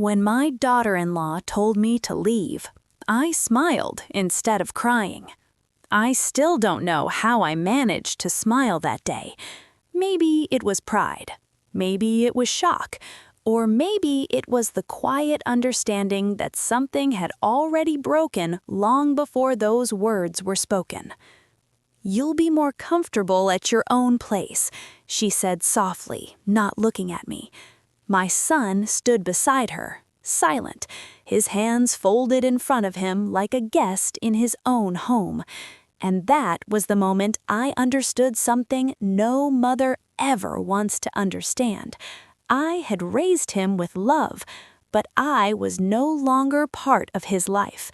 When my daughter-in-law told me to leave, I smiled instead of crying. I still don't know how I managed to smile that day. Maybe it was pride, maybe it was shock, or maybe it was the quiet understanding that something had already broken long before those words were spoken. "You'll be more comfortable at your own place," she said softly, not looking at me. My son stood beside her, silent, his hands folded in front of him like a guest in his own home. And that was the moment I understood something no mother ever wants to understand. I had raised him with love, but I was no longer part of his life.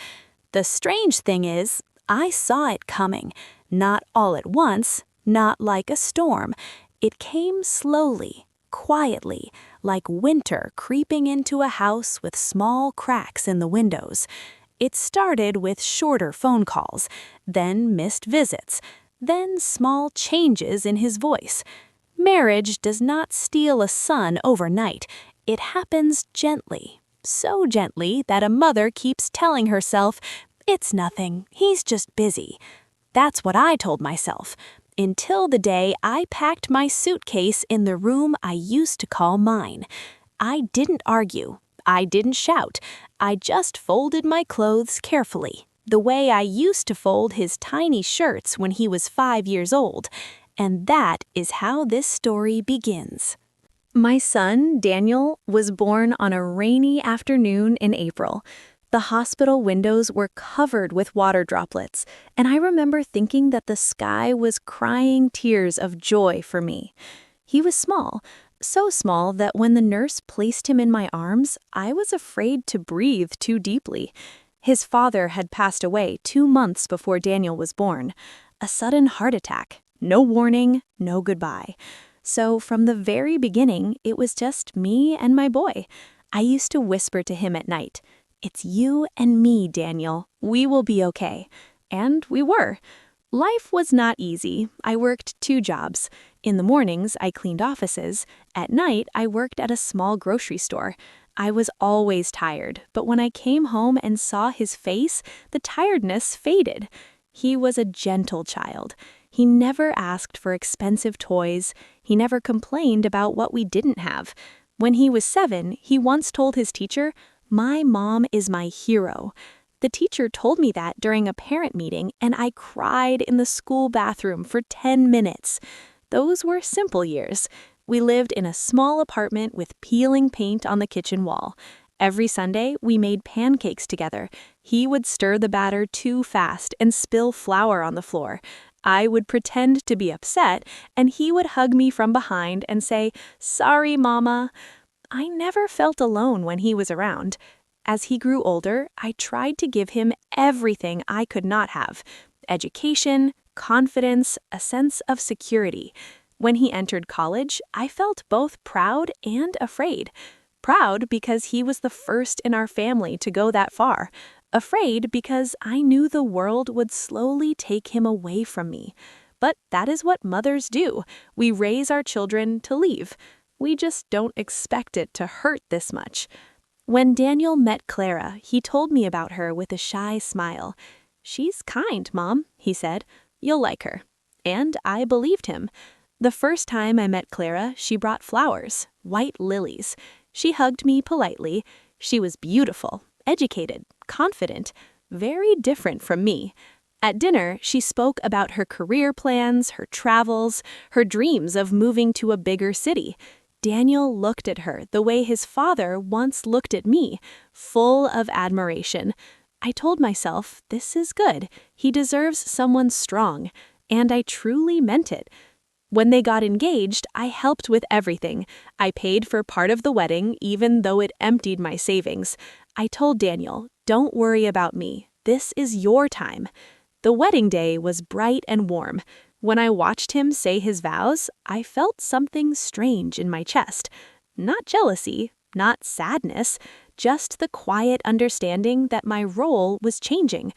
The strange thing is, I saw it coming, not all at once, not like a storm. It came slowly, quietly, like winter creeping into a house with small cracks in the windows. It started with shorter phone calls, then missed visits, then small changes in his voice. Marriage does not steal a son overnight. It happens gently, so gently that a mother keeps telling herself, "It's nothing, he's just busy." That's what I told myself, until the day I packed my suitcase in the room I used to call mine. I didn't argue. I didn't shout. I just folded my clothes carefully, the way I used to fold his tiny shirts when he was 5 years old. And that is how this story begins. My son, Daniel, was born on a rainy afternoon in April. The hospital windows were covered with water droplets, and I remember thinking that the sky was crying tears of joy for me. He was small, so small that when the nurse placed him in my arms, I was afraid to breathe too deeply. His father had passed away 2 months before Daniel was born. A sudden heart attack, no warning, no goodbye. So from the very beginning, it was just me and my boy. I used to whisper to him at night, "It's you and me, Daniel. We will be okay." And we were. Life was not easy. I worked 2 jobs. In the mornings, I cleaned offices. At night, I worked at a small grocery store. I was always tired, but when I came home and saw his face, the tiredness faded. He was a gentle child. He never asked for expensive toys. He never complained about what we didn't have. When he was 7, he once told his teacher, "My mom is my hero." The teacher told me that during a parent meeting, and I cried in the school bathroom for 10 minutes. Those were simple years. We lived in a small apartment with peeling paint on the kitchen wall. Every Sunday, we made pancakes together. He would stir the batter too fast and spill flour on the floor. I would pretend to be upset, and he would hug me from behind and say, "Sorry, Mama." I never felt alone when he was around. As he grew older, I tried to give him everything I could not have: education, confidence, a sense of security. When he entered college, I felt both proud and afraid. Proud because he was the first in our family to go that far. Afraid because I knew the world would slowly take him away from me. But that is what mothers do. We raise our children to leave. We just don't expect it to hurt this much. When Daniel met Clara, he told me about her with a shy smile. "She's kind, Mom," he said. "You'll like her." And I believed him. The first time I met Clara, she brought flowers, white lilies. She hugged me politely. She was beautiful, educated, confident, very different from me. At dinner, she spoke about her career plans, her travels, her dreams of moving to a bigger city. Daniel looked at her the way his father once looked at me, full of admiration. I told myself, this is good. He deserves someone strong. And I truly meant it. When they got engaged, I helped with everything. I paid for part of the wedding, even though it emptied my savings. I told Daniel, "Don't worry about me. This is your time." The wedding day was bright and warm. When I watched him say his vows, I felt something strange in my chest. Not jealousy, not sadness, just the quiet understanding that my role was changing.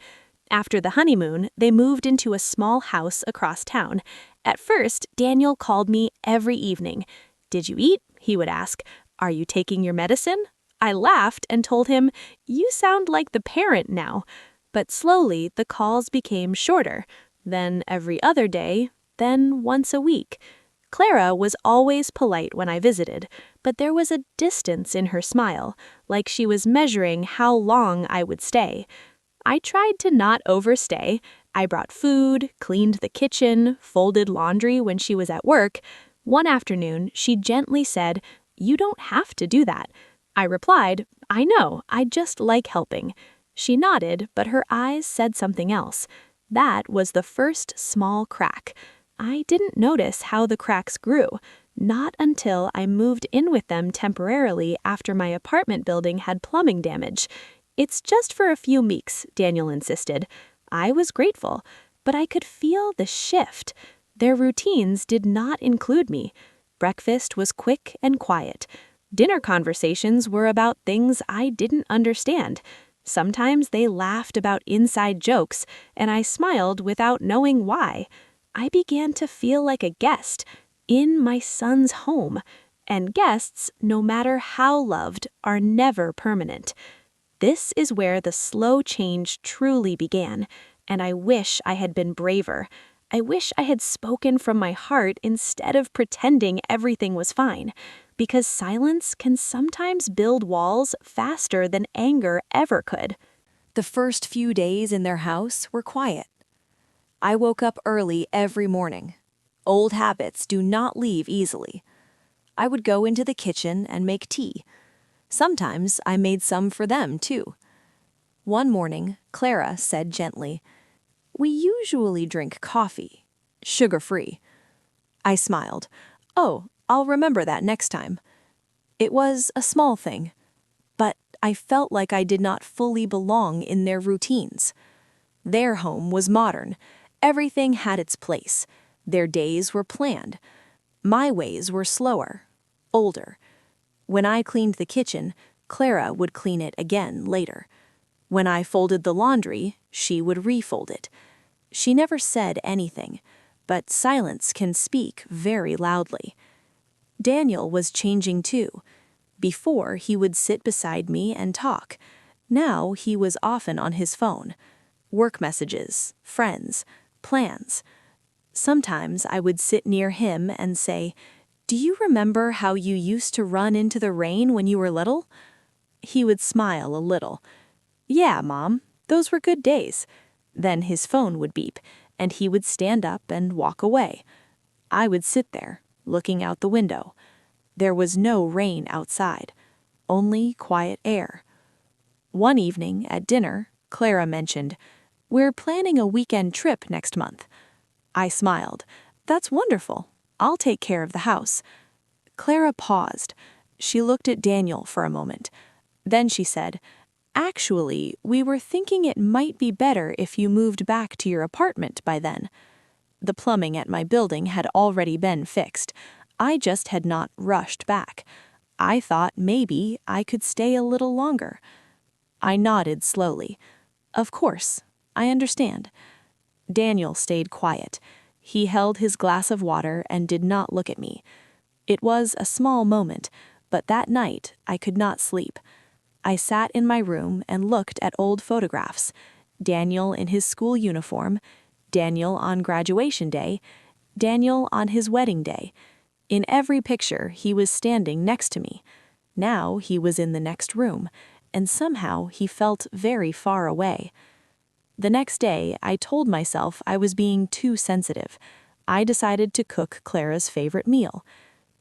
After the honeymoon, they moved into a small house across town. At first, Daniel called me every evening. "Did you eat?" he would ask. "Are you taking your medicine?" I laughed and told him, "You sound like the parent now." But slowly, the calls became shorter, then every other day, then once a week. Clara was always polite when I visited, but there was a distance in her smile, like she was measuring how long I would stay. I tried to not overstay. I brought food, cleaned the kitchen, folded laundry when she was at work. One afternoon, she gently said, "You don't have to do that." I replied, "I know, I just like helping." She nodded, but her eyes said something else. That was the first small crack. I didn't notice how the cracks grew, not until I moved in with them temporarily after my apartment building had plumbing damage. "It's just for a few weeks," Daniel insisted. I was grateful, but I could feel the shift. Their routines did not include me. Breakfast was quick and quiet. Dinner conversations were about things I didn't understand. Sometimes they laughed about inside jokes, and I smiled without knowing why. I began to feel like a guest in my son's home. And guests, no matter how loved, are never permanent. This is where the slow change truly began, and I wish I had been braver. I wish I had spoken from my heart instead of pretending everything was fine, because silence can sometimes build walls faster than anger ever could. The first few days in their house were quiet. I woke up early every morning. Old habits do not leave easily. I would go into the kitchen and make tea. Sometimes I made some for them, too. One morning, Clara said gently, "We usually drink coffee, sugar-free." I smiled. "Oh, I'll remember that next time." It was a small thing, but I felt like I did not fully belong in their routines. Their home was modern. Everything had its place. Their days were planned. My ways were slower, older. When I cleaned the kitchen, Clara would clean it again later. When I folded the laundry, she would refold it. She never said anything, but silence can speak very loudly. Daniel was changing too. Before, he would sit beside me and talk. Now he was often on his phone. Work messages, friends, plans. Sometimes I would sit near him and say, "Do you remember how you used to run into the rain when you were little?" He would smile a little. "Yeah, Mom, those were good days." Then his phone would beep, and he would stand up and walk away. I would sit there, looking out the window. There was no rain outside, only quiet air. One evening at dinner, Clara mentioned, "We're planning a weekend trip next month." I smiled. "That's wonderful. I'll take care of the house." Clara paused. She looked at Daniel for a moment. Then she said, "Actually, we were thinking it might be better if you moved back to your apartment by then." The plumbing at my building had already been fixed. I just had not rushed back. I thought maybe I could stay a little longer. I nodded slowly. "Of course, I understand." Daniel stayed quiet. He held his glass of water and did not look at me. It was a small moment, but that night I could not sleep. I sat in my room and looked at old photographs. Daniel in his school uniform, Daniel on graduation day, Daniel on his wedding day. In every picture, he was standing next to me. Now he was in the next room, and somehow he felt very far away. The next day, I told myself I was being too sensitive. I decided to cook Clara's favorite meal.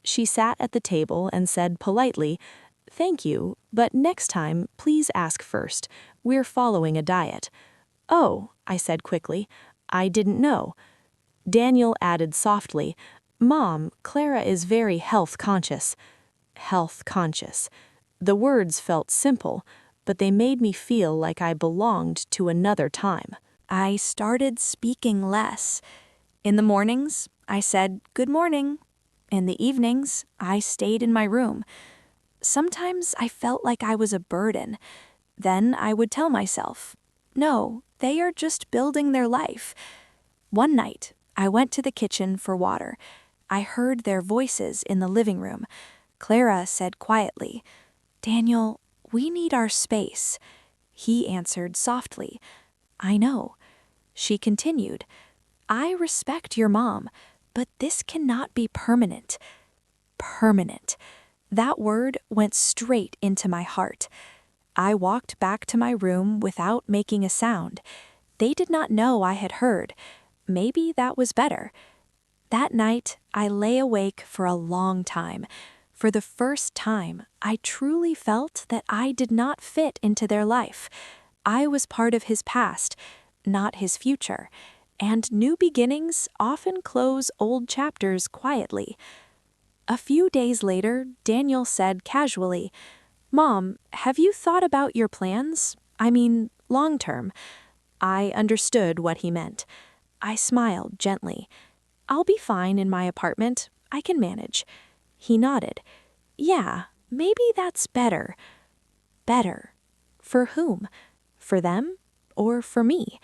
She sat at the table and said politely, "Thank you, but next time, please ask first. We're following a diet." "Oh," I said quickly, "I didn't know." Daniel added softly, "Mom, Clara is very health conscious." Health conscious. The words felt simple, but they made me feel like I belonged to another time. I started speaking less. In the mornings, I said, "Good morning." In the evenings, I stayed in my room. Sometimes I felt like I was a burden. Then I would tell myself, "No, they are just building their life." One night, I went to the kitchen for water. I heard their voices in the living room. Clara said quietly, "Daniel, We need our space. He answered softly. I know. She continued, I respect your mom, but this cannot be permanent. Permanent. That word went straight into my heart. I walked back to my room without making a sound. They did not know I had heard. Maybe that was better. That night, I lay awake for a long time. For the first time, I truly felt that I did not fit into their life. I was part of his past, not his future. And new beginnings often close old chapters quietly. A few days later, Daniel said casually, Mom, have you thought about your plans? I mean, long term. I understood what he meant. I smiled gently. I'll be fine in my apartment. I can manage. He nodded. Yeah, maybe that's better. Better. For whom? For them? Or for me?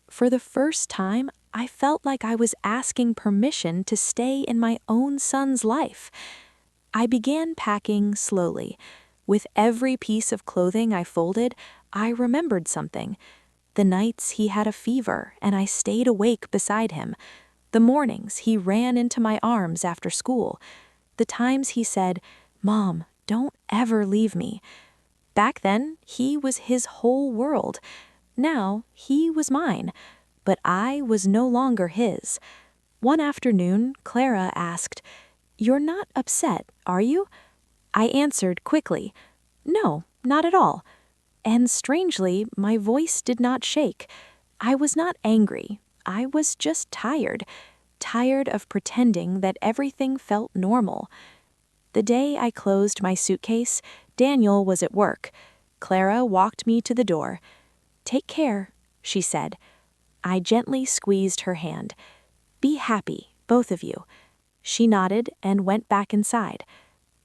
For the first time, I felt like I was asking permission to stay in my own son's life. I began packing slowly. With every piece of clothing I folded, I remembered something. The nights he had a fever and I stayed awake beside him. The mornings he ran into my arms after school. The times he said, Mom, don't ever leave me. Back then, he was his whole world. Now, he was mine, but I was no longer his. One afternoon, Clara asked, You're not upset, are you? I answered quickly, No, not at all. And strangely, my voice did not shake. I was not angry. I was just tired. Tired of pretending that everything felt normal. The day I closed my suitcase, Daniel was at work. Clara walked me to the door. Take care, she said. I gently squeezed her hand. Be happy, both of you. She nodded and went back inside.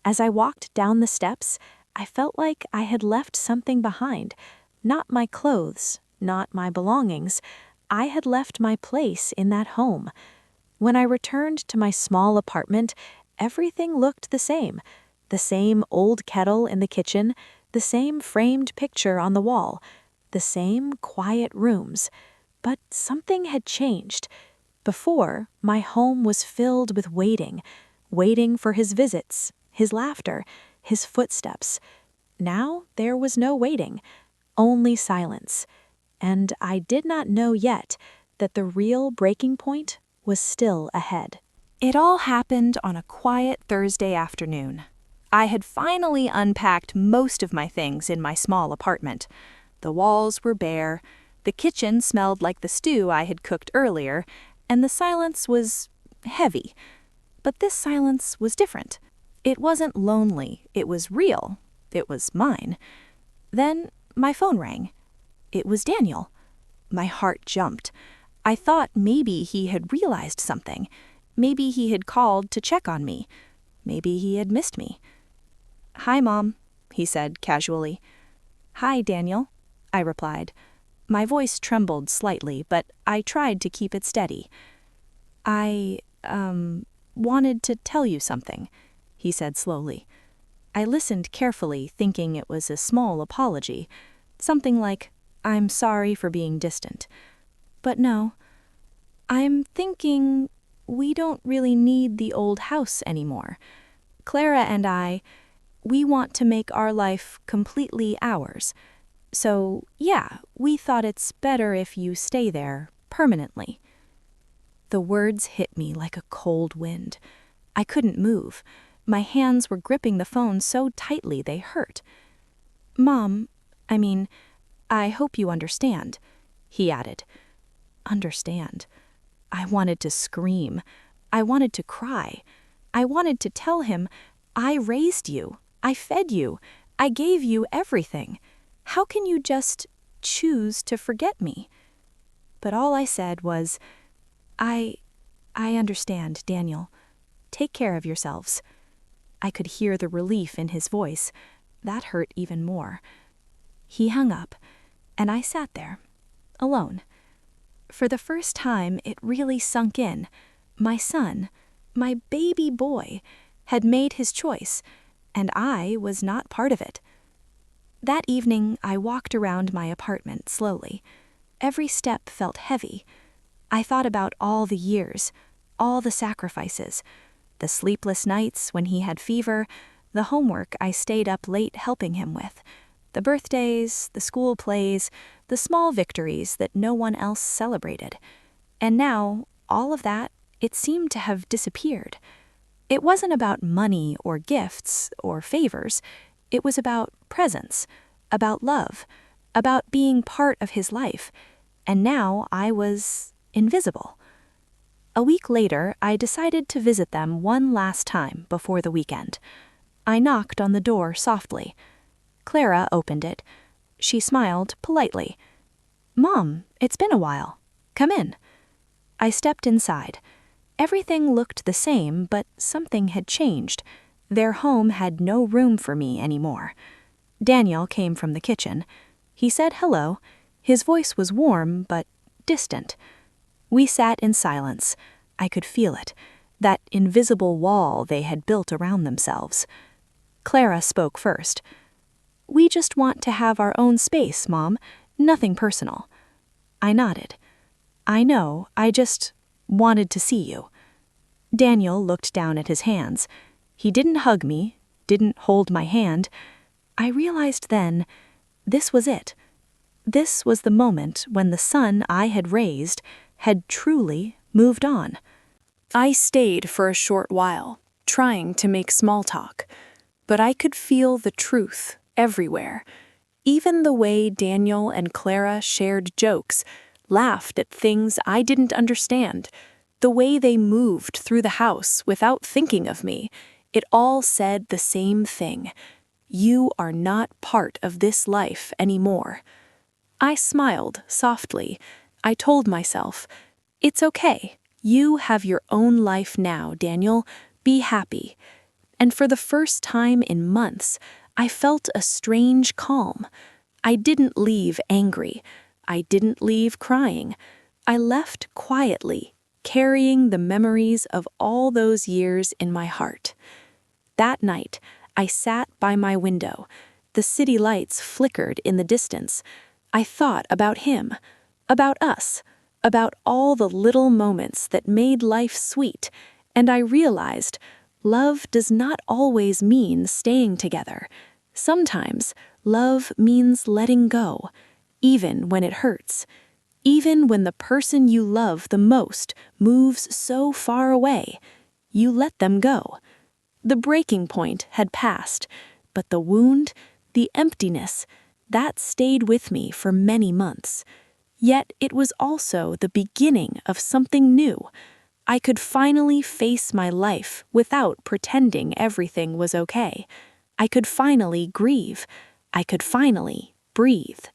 As I walked down the steps, I felt like I had left something behind. Not my clothes, not my belongings. I had left my place in that home. When I returned to my small apartment, everything looked the same. The same old kettle in the kitchen, the same framed picture on the wall, the same quiet rooms. But something had changed. Before, my home was filled with waiting, waiting for his visits, his laughter, his footsteps. Now there was no waiting, only silence. And I did not know yet that the real breaking point was still ahead. It all happened on a quiet Thursday afternoon. I had finally unpacked most of my things in my small apartment. The walls were bare, the kitchen smelled like the stew I had cooked earlier, and the silence was heavy. But this silence was different. It wasn't lonely, it was real. It was mine. Then my phone rang. It was Daniel. My heart jumped. I thought maybe he had realized something. Maybe he had called to check on me. Maybe he had missed me. Hi, Mom, he said casually. Hi, Daniel, I replied. My voice trembled slightly, but I tried to keep it steady. I, wanted to tell you something, he said slowly. I listened carefully, thinking it was a small apology. Something like, I'm sorry for being distant. But no, I'm thinking we don't really need the old house anymore. Clara and I, we want to make our life completely ours. So, yeah, we thought it's better if you stay there permanently. The words hit me like a cold wind. I couldn't move. My hands were gripping the phone so tightly they hurt. Mom, I hope you understand, he added. Understand? I wanted to scream. I wanted to cry. I wanted to tell him, I raised you. I fed you. I gave you everything. How can you just choose to forget me? But all I said was, I understand, Daniel. Take care of yourselves. I could hear the relief in his voice. That hurt even more. He hung up, and I sat there, alone. For the first time, it really sunk in. My son, my baby boy, had made his choice, and I was not part of it. That evening, I walked around my apartment slowly. Every step felt heavy. I thought about all the years, all the sacrifices, the sleepless nights when he had fever, the homework I stayed up late helping him with, the birthdays, the school plays, the small victories that no one else celebrated. And now, all of that, it seemed to have disappeared. It wasn't about money or gifts or favors. It was about presence, about love, about being part of his life. And now I was invisible. A week later, I decided to visit them one last time before the weekend. I knocked on the door softly. Clara opened it. She smiled politely. "Mom, it's been a while. Come in." I stepped inside. Everything looked the same, but something had changed. Their home had no room for me anymore. Daniel came from the kitchen. He said hello. His voice was warm, but distant. We sat in silence. I could feel it, that invisible wall they had built around themselves. Clara spoke first. "We just want to have our own space, Mom. Nothing personal." I nodded. "I know, I just wanted to see you." Daniel looked down at his hands. He didn't hug me, didn't hold my hand. I realized then, this was it. This was the moment when the son I had raised had truly moved on. I stayed for a short while, trying to make small talk, but I could feel the truth everywhere. Even the way Daniel and Clara shared jokes, laughed at things I didn't understand, the way they moved through the house without thinking of me, it all said the same thing. You are not part of this life anymore. I smiled softly. I told myself, "It's okay. You have your own life now, Daniel. Be happy." And for the first time in months, I felt a strange calm. I didn't leave angry. I didn't leave crying. I left quietly, carrying the memories of all those years in my heart. That night, I sat by my window. The city lights flickered in the distance. I thought about him, about us, about all the little moments that made life sweet, and I realized love does not always mean staying together. Sometimes love means letting go, even when it hurts, even when the person you love the most moves so far away. You let them go. The breaking point had passed, but the wound, the emptiness, that stayed with me for many months. Yet it was also the beginning of something new. I could finally face my life without pretending everything was okay. I could finally grieve. I could finally breathe.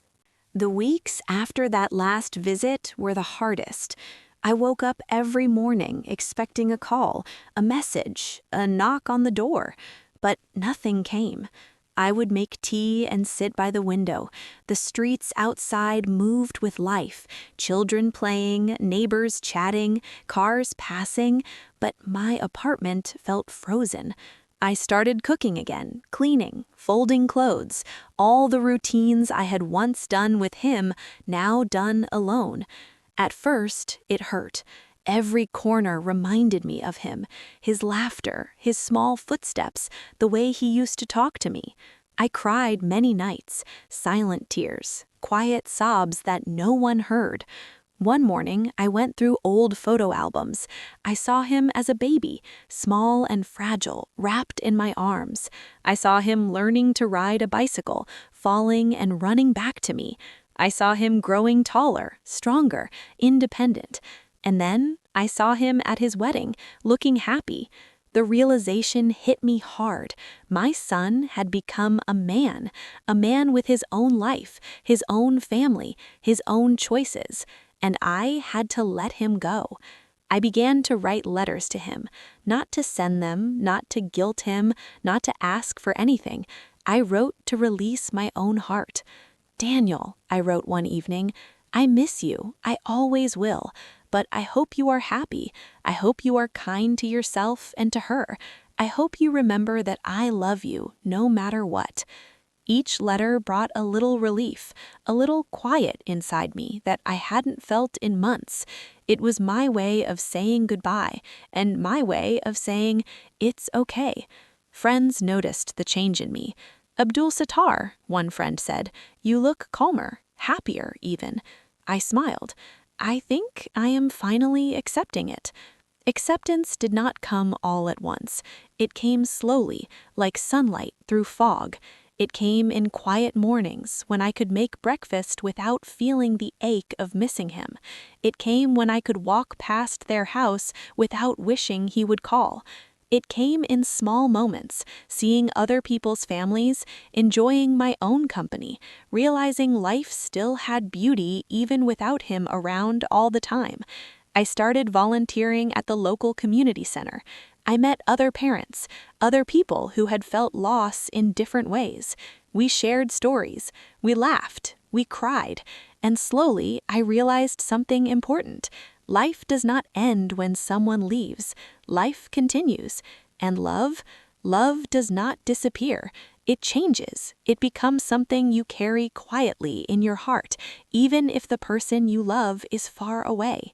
The weeks after that last visit were the hardest. I woke up every morning expecting a call, a message, a knock on the door, but nothing came. I would make tea and sit by the window. The streets outside moved with life, children playing, neighbors chatting, cars passing, but my apartment felt frozen. I started cooking again, cleaning, folding clothes, all the routines I had once done with him, now done alone. At first, it hurt. Every corner reminded me of him, his laughter, his small footsteps, the way he used to talk to me. I cried many nights, silent tears, quiet sobs that no one heard. One morning, I went through old photo albums. I saw him as a baby, small and fragile, wrapped in my arms. I saw him learning to ride a bicycle, falling and running back to me. I saw him growing taller, stronger, independent. And then I saw him at his wedding, looking happy. The realization hit me hard. My son had become a man with his own life, his own family, his own choices. And I had to let him go. I began to write letters to him, not to send them, not to guilt him, not to ask for anything. I wrote to release my own heart. "Daniel," I wrote one evening, "I miss you. I always will. But I hope you are happy. I hope you are kind to yourself and to her. I hope you remember that I love you no matter what." Each letter brought a little relief, a little quiet inside me that I hadn't felt in months. It was my way of saying goodbye, and my way of saying, it's okay. Friends noticed the change in me. Abdul Sattar, one friend said, you look calmer, happier even. I smiled. I think I am finally accepting it. Acceptance did not come all at once. It came slowly, like sunlight through fog. It came in quiet mornings when I could make breakfast without feeling the ache of missing him. It came when I could walk past their house without wishing he would call. It came in small moments, seeing other people's families, enjoying my own company, realizing life still had beauty even without him around all the time. I started volunteering at the local community center. I met other parents, other people who had felt loss in different ways. We shared stories, we laughed, we cried, and slowly I realized something important. Life does not end when someone leaves. Life continues. And love does not disappear. It changes. It becomes something you carry quietly in your heart, even if the person you love is far away.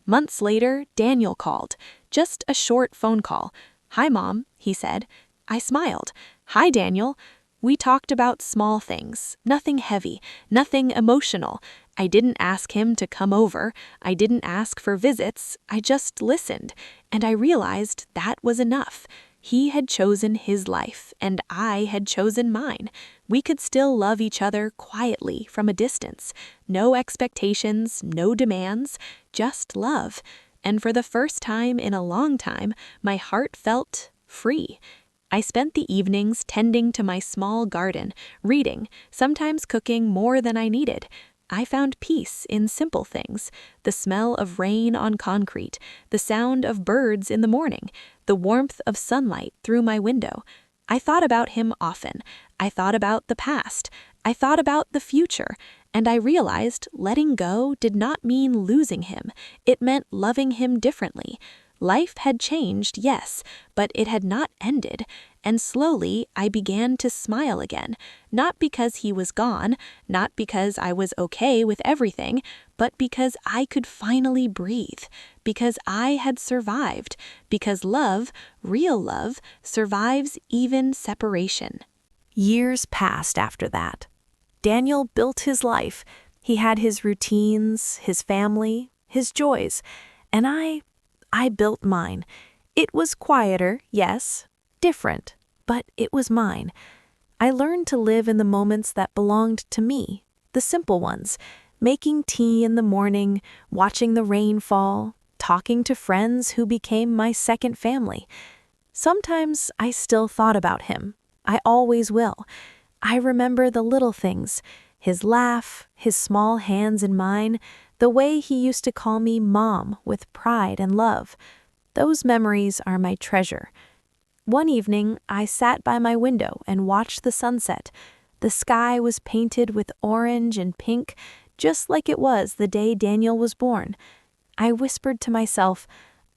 Months later, Daniel called. Just a short phone call. "Hi, Mom," he said. I smiled. "Hi, Daniel." We talked about small things, nothing heavy, nothing emotional. I didn't ask him to come over. I didn't ask for visits. I just listened, and I realized that was enough. He had chosen his life, and I had chosen mine. We could still love each other quietly from a distance. No expectations, no demands, just love. And for the first time in a long time, my heart felt free. I spent the evenings tending to my small garden, reading, sometimes cooking more than I needed. I found peace in simple things: the smell of rain on concrete, the sound of birds in the morning, the warmth of sunlight through my window. I thought about him often. I thought about the past. I thought about the future. And I realized letting go did not mean losing him. It meant loving him differently. Life had changed, yes, but it had not ended, and slowly I began to smile again, not because he was gone, not because I was okay with everything, but because I could finally breathe, because I had survived, because love, real love, survives even separation. Years passed after that. Daniel built his life. He had his routines, his family, his joys, and I built mine. It was quieter, yes, different, but it was mine. I learned to live in the moments that belonged to me, the simple ones: making tea in the morning, watching the rain fall, talking to friends who became my second family. Sometimes I still thought about him. I always will. I remember the little things: his laugh, his small hands in mine, the way he used to call me Mom with pride and love. Those memories are my treasure. One evening, I sat by my window and watched the sunset. The sky was painted with orange and pink, just like it was the day Daniel was born. I whispered to myself,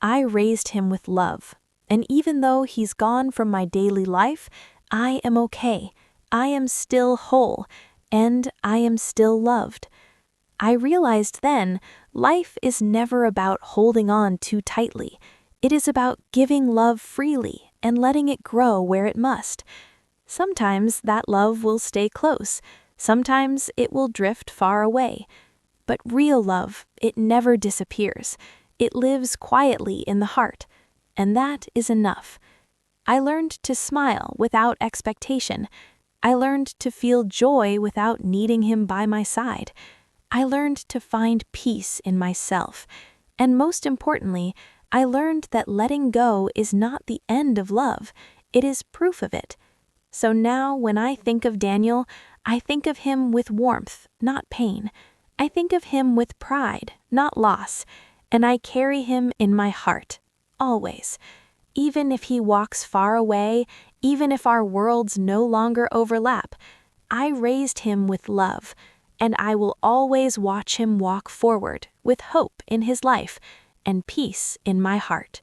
I raised him with love, and even though he's gone from my daily life, I am okay. I am still whole, and I am still loved. I realized then, life is never about holding on too tightly. It is about giving love freely and letting it grow where it must. Sometimes that love will stay close. Sometimes it will drift far away. But real love, it never disappears. It lives quietly in the heart, and that is enough. I learned to smile without expectation. I learned to feel joy without needing him by my side. I learned to find peace in myself. And most importantly, I learned that letting go is not the end of love. It is proof of it. So now when I think of Daniel, I think of him with warmth, not pain. I think of him with pride, not loss. And I carry him in my heart, always. Even if he walks far away, even if our worlds no longer overlap, I raised him with love. And I will always watch him walk forward with hope in his life and peace in my heart.